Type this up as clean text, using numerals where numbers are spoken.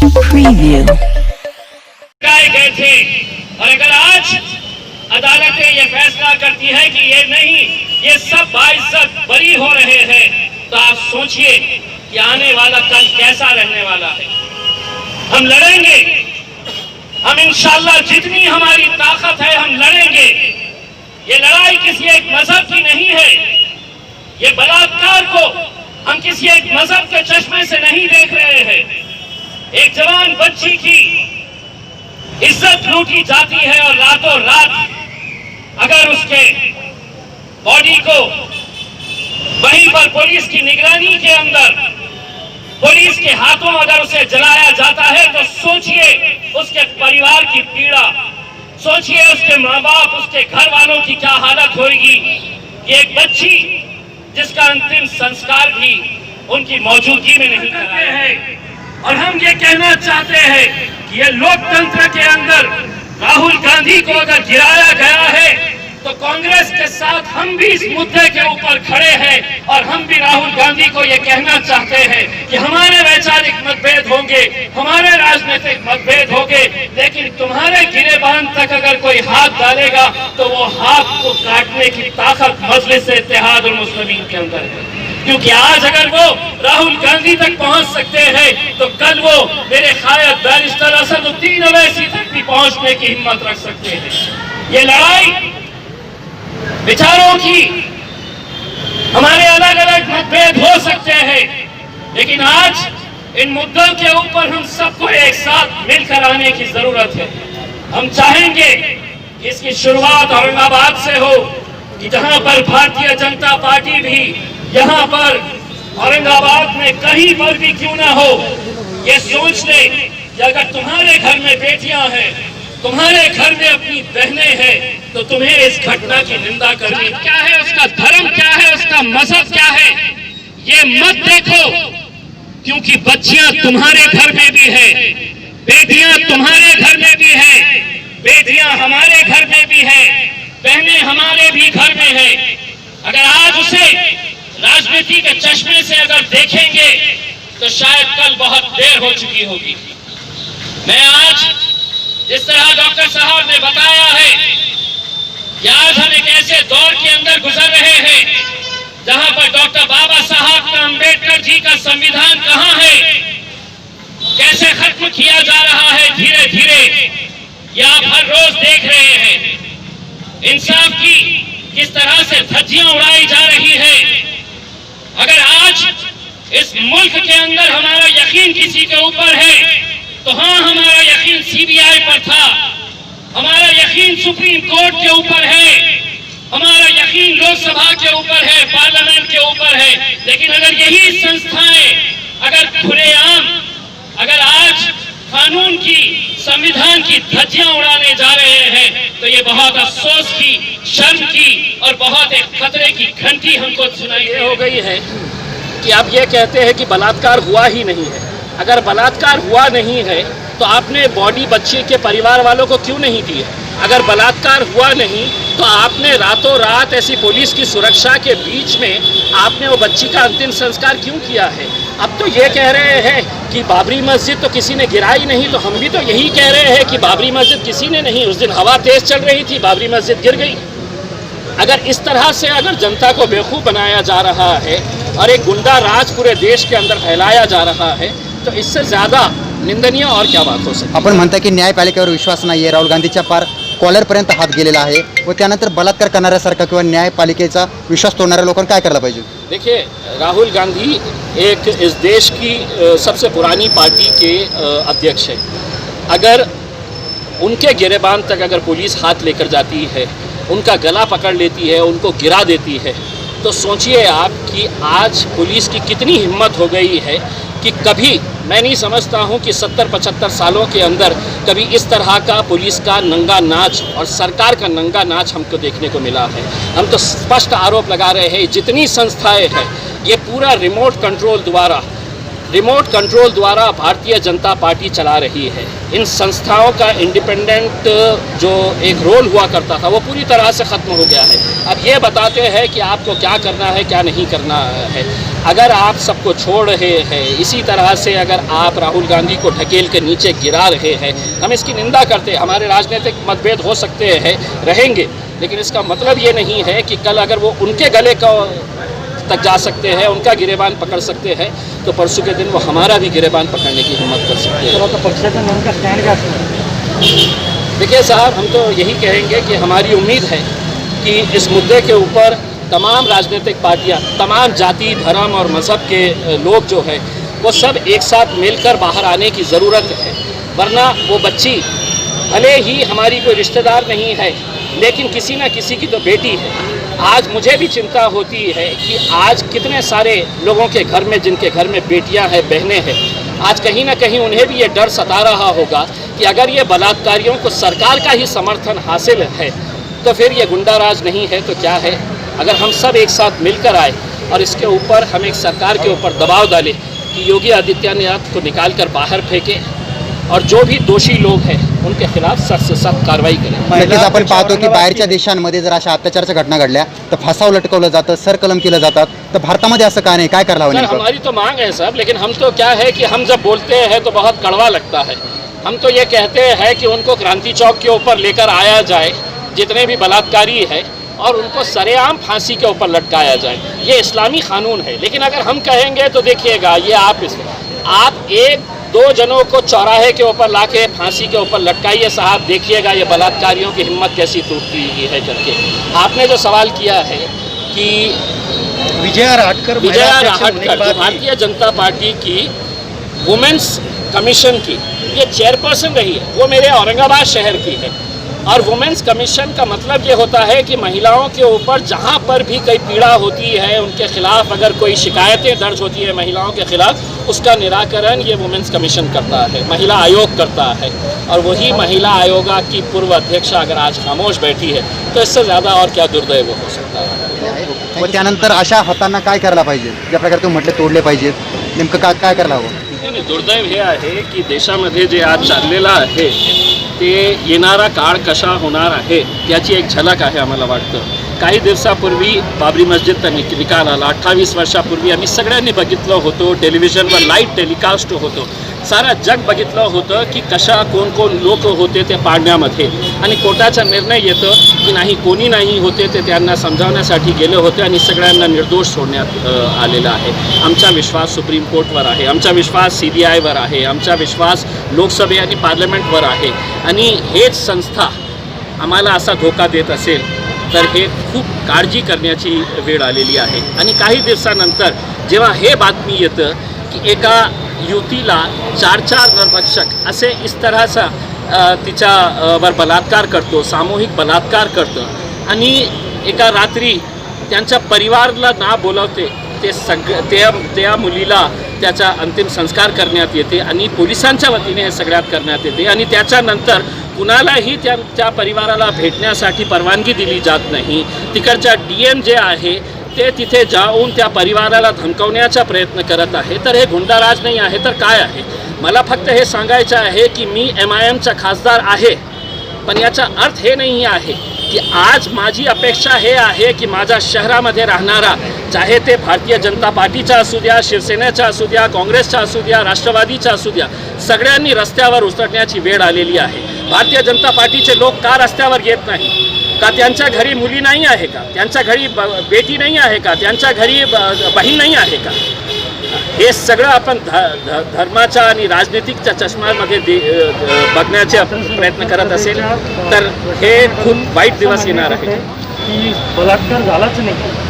Preview. गए थे और अगर आज अदालतें ये फैसला करती है कि ये नहीं, ये सब बाइज्जत बरी हो रहे हैं, तो आप सोचिए कि आने वाला कल कैसा रहने वाला है। हम लड़ेंगे, हम इंशाल्लाह जितनी हमारी ताकत है हम लड़ेंगे। ये लड़ाई किसी एक मजहब की नहीं है। ये बलात्कार को हम किसी एक मजहब के चश्मे से नहीं देख रहे हैं। एक जवान बच्ची की इज्जत लूटी जाती है और रातों रात अगर उसके बॉडी को वहीं पर पुलिस की निगरानी के अंदर पुलिस के हाथों अगर उसे जलाया जाता है, तो सोचिए उसके परिवार की पीड़ा, सोचिए उसके माँ बाप, उसके घर वालों की क्या हालत होगी। ये एक बच्ची जिसका अंतिम संस्कार भी उनकी मौजूदगी में नहीं कराया है। और हम ये कहना चाहते हैं कि ये लोकतंत्र के अंदर राहुल गांधी को अगर गिराया गया है, तो कांग्रेस के साथ हम भी इस मुद्दे के ऊपर खड़े हैं और हम भी राहुल गांधी को ये कहना चाहते हैं कि हमारे वैचारिक मतभेद होंगे, हमारे राजनीतिक मतभेद होंगे, लेकिन तुम्हारे गिरेबान तक अगर कोई हाथ डालेगा तो वो हाथ को काटने की ताकत मजलिस इत्तेहाद उल मुस्लिमीन के अंदर है। क्योंकि आज अगर वो राहुल गांधी तक पहुंच सकते हैं, तो कल वो मेरे खायद बैरिस्टर असदुद्दीन ओवैसी तक भी पहुंचने की हिम्मत रख सकते हैं। ये लड़ाई विचारों की, हमारे अलग अलग मतभेद हो सकते हैं, लेकिन आज इन मुद्दों के ऊपर हम सबको एक साथ मिलकर आने की जरूरत है। हम चाहेंगे कि इसकी शुरुआत औरंगाबाद से हो, कि जहां पर भारतीय जनता पार्टी भी यहाँ पर औरंगाबाद में कहीं पर भी क्यों ना हो, ये सोच ले कि अगर तुम्हारे घर में बेटियां हैं, तुम्हारे घर में अपनी बहनें हैं, तो तुम्हें इस घटना की निंदा करनी क्या है, उसका धर्म क्या है, उसका मजहब क्या है, ये मत देखो। क्योंकि बच्चियां तुम्हारे घर में भी है, बेटियां तुम्हारे घर में भी है, बेटियां हमारे घर में भी है, बहनें हमारे भी घर में है। अगर आज उसे राजनीति के चश्मे से अगर देखेंगे तो शायद कल बहुत देर हो चुकी होगी। मैं आज जिस तरह डॉक्टर साहब ने बताया है कि आज हम एक ऐसे दौर के अंदर गुजर रहे हैं जहां पर डॉक्टर बाबा साहब का, अंबेडकर जी का संविधान कहां है, कैसे खत्म किया जा रहा है धीरे धीरे, ये आप हर रोज देख रहे हैं। इंसाफ की किस तरह से धज्जियां उड़ाई जा रही है। अगर आज इस मुल्क के अंदर हमारा यकीन किसी के ऊपर है, तो हाँ, हमारा यकीन सीबीआई पर था, हमारा यकीन सुप्रीम कोर्ट के ऊपर है, हमारा यकीन लोकसभा के ऊपर है, पार्लियामेंट के ऊपर है। लेकिन अगर यही संस्थाएं अगर खुलेआम अगर आज कानून की, संविधान की धज्जियां उड़ाने जा रहे हैं, तो ये बहुत अफसोस की, शर्म की और बहुत एक खतरे की घंटी हमको सुनाई हो गई है कि आप ये कहते हैं कि बलात्कार हुआ ही नहीं है। अगर बलात्कार हुआ नहीं है तो आपने बॉडी बच्चे के परिवार वालों को क्यों नहीं दी है? अगर बलात्कार हुआ नहीं तो आपने रातों रात ऐसी पुलिस की सुरक्षा के बीच में आपने वो बच्ची का अंतिम संस्कार क्यों किया है? अब तो ये कह रहे हैं कि बाबरी मस्जिद तो किसी ने गिराई नहीं, तो हम भी तो यही कह रहे हैं कि बाबरी मस्जिद किसी ने नहीं, उस दिन हवा तेज चल रही थी, बाबरी मस्जिद गिर गई। अगर इस तरह से अगर जनता को बेवकूफ़ बनाया जा रहा है और एक गुंडा राज पूरे देश के अंदर फैलाया जा रहा है, तो इससे ज़्यादा निंदनीय और क्या बात हो सकती? आपण म्हणता की न्यायपालिकेवर विश्वास नाही आहे, राहुल गांधीच्या पार कॉलरपर्यंत हात गेलेला आहे व त्यानंतर बलात्कार करणाऱ्यासारखा किंवा न्यायपालिकेचा विश्वास तोडणाऱ्या लोकांना काय करायला पाहिजे? देखिए, राहुल गांधी एक इस देश की सबसे पुरानी पार्टी के अध्यक्ष है। अगर उनके गिरेबान तक अगर पुलिस हाथ लेकर जाती है, उनका गला पकड़ लेती है, उनको गिरा देती है, तो सोचिए आप कि आज पुलिस की कितनी हिम्मत हो गई है कि कभी, मैं नहीं समझता हूं कि 70-75 सालों के अंदर कभी इस तरह का पुलिस का नंगा नाच और सरकार का नंगा नाच हमको देखने को मिला है। हम तो स्पष्ट आरोप लगा रहे हैं जितनी संस्थाएं हैं ये पूरा रिमोट कंट्रोल द्वारा रिमोट कंट्रोल द्वारा भारतीय जनता पार्टी चला रही है। इन संस्थाओं का इंडिपेंडेंट जो एक रोल हुआ करता था वो पूरी तरह से ख़त्म हो गया है। अब ये बताते हैं कि आपको क्या करना है क्या नहीं करना है। अगर आप सबको छोड़ रहे हैं, इसी तरह से अगर आप राहुल गांधी को ढकेल के नीचे गिरा रहे हैं, हम इसकी निंदा करते हैं। हमारे राजनीतिक मतभेद हो सकते हैं, रहेंगे, लेकिन इसका मतलब ये नहीं है कि कल अगर वो उनके गले का तक जा सकते हैं, उनका गिरेबान पकड़ सकते हैं, तो परसों के दिन वो हमारा भी गिरेबान पकड़ने की हिम्मत कर सकते हैं। देखिए साहब, हम तो यही कहेंगे कि हमारी उम्मीद है कि इस मुद्दे के ऊपर तमाम राजनीतिक पार्टियां, तमाम जाति, धर्म और मज़हब के लोग जो है वो सब एक साथ मिलकर बाहर आने की ज़रूरत है। वरना वो बच्ची भले ही हमारी कोई रिश्तेदार नहीं है, लेकिन किसी न किसी की तो बेटी है। आज मुझे भी चिंता होती है कि आज कितने सारे लोगों के घर में, जिनके घर में बेटियां हैं, बहनें हैं, आज कहीं ना कहीं उन्हें भी ये डर सता रहा होगा कि अगर ये बलात्कारियों को सरकार का ही समर्थन हासिल है तो फिर ये गुंडाराज नहीं है तो क्या है। अगर हम सब एक साथ मिलकर आए और इसके ऊपर हम एक सरकार के ऊपर दबाव डालें कि योगी आदित्यनाथ को निकाल कर बाहर फेंके और जो भी दोषी लोग हैं उनके खिलाफ सख्त से सख्त कारवाई करें। नक्कीच आपण पाहतो की बाहेरच्या देशांमध्ये जर अशा अत्याचाराच्या घटना घडल्या तर फासाव लटकवलं जातं, सरकलम केलं जातात, तर भारतामध्ये असं का नाही, काय करायला हवं सर, नेमकं? हमारी तो मांग है सब, लेकिन हम तो क्या है कि हम जब बोलते हैं तो बहुत कड़वा लगता है। हम तो ये कहते हैं कि उनको क्रांति चौक के ऊपर लेकर आया जाए, जितने भी बलात्कारी है, और उनको सरेआम फांसी के ऊपर लटकाया जाए। ये इस्लामी कानून है। लेकिन अगर हम कहेंगे तो देखिएगा, ये आप एक दो जनों को चौराहे के ऊपर लाके फांसी के ऊपर लटकाइए साहब, देखिएगा ये बलात्कारियों की हिम्मत कैसी टूटती है करके। आपने जो सवाल किया है कि विजया राहटकर जो भारतीय जनता पार्टी की वुमेन्स कमीशन की ये चेयरपर्सन रही है, वो मेरे औरंगाबाद शहर की है। और वुमेन्स कमीशन का मतलब ये होता है कि महिलाओं के ऊपर जहाँ पर भी कोई पीड़ा होती है, उनके खिलाफ अगर कोई शिकायतें दर्ज होती है महिलाओं के खिलाफ, उसका निराकरण ये वुमेन्स कमीशन करता है, महिला आयोग करता है। और वही महिला आयोग की पूर्व अध्यक्षा अगर आज खामोश बैठी है तो इससे ज़्यादा और क्या दुर्दैव हो सकता है। व त्यानंतर अशा हातांना काय करायला पाहिजे, ज्या प्रकारे तुम्ही म्हटले तोडले पाहिजेत, नेमकं काय काय करायला हवं? आणि दुर्दैव हे आहे की देशामध्ये जे आज चाललेलं आहे ते येणारा काळ कसा होणार आहे त्याची एक झलक आहे आम्हाला वाटतं। काही दिवसापूर्वी बाबरी मस्जिदचा निकाल आला, 28 वर्षापूर्वी आम्ही सगळ्यांनी बघितलं होतं, टेलिव्हिजनवर लाईव्ह टेलिकास्ट होतं, सारा जग बघितलं होतं की कशा कोण कोण लोक होते ते पाडण्यामध्ये, आणि कोर्टाचा निर्णय येतो की नाही, कोणी नाही होते ते त्यांना समजावण्यासाठी गेले होते आणि सगळ्यांना निर्दोष सोडण्यात आलेला आहे। आमचा विश्वास सुप्रीम कोर्टवर आहे, आमचा विश्वास CBIवर आहे, आमचा विश्वास लोकसभे आणि पार्लमेंटवर आहे। आणि हेच संस्था आम्हाला असा धोका देत असेल तर हे खूप काळजी करण्याची वेळ आलेली आहे। आणि काही दिवसानंतर जेव्हा हे बातमी येतं की एका युवतीला 4 नरभक्षक असे इस तरहचा तिच्यावर बलात्कार करतो, सामूहिक बलात्कार करतो, आणि एका रात्री त्यांच्या परिवाराला ना बोलवते त्या मुलीला त्याचा अंतिम संस्कार करण्यात येते आणि पोलिसांच्या वतीने हे सगळ्यात करण्यात येते। आणि त्याच्यानंतर कुणालाही त्या परिवाराला भेटण्यासाठी परवानगी दिली जात नाही। तिकडच्या DM जे आहे ते तिथे जाऊन त्या परिवाराला धमकावण्याचा प्रयत्न करत आहे। तर हे गुंडाराज नाही आहे तर काय आहे? मला फक्त हे सांगायचं आहे की मी MIMचा खासदार आहे, पण याचा अर्थ हे नाही आहे की आज माझी अपेक्षा हे आहे की माझ्या शहरामध्ये राहणारा, चाहे ते भारतीय जनता पार्टीचा असू द्या, शिवसेनेचा असू द्या, काँग्रेसचा असू द्या, राष्ट्रवादीचा असू द्या, सगळ्यांनी रस्त्यावर उतरण्याची वेळ आलेली आहे। भारतीय जनता पार्टीचे लोक का रस्त्यावर येत नाही? का त्यांच्या घरी मुली नाही आहे का? त्यांच्या घरी बेटी नाही आहे का? त्यांच्या घरी बहीण नाही आहे का? हे सगळं आपण धर्माच्या आणि राजनीतिकच्या चष्म्यामध्ये बघण्याचे आपण प्रयत्न करत असेल तर हे खूप वाईट दिवस येणार आहे। की बलात्कार झालाच नाही।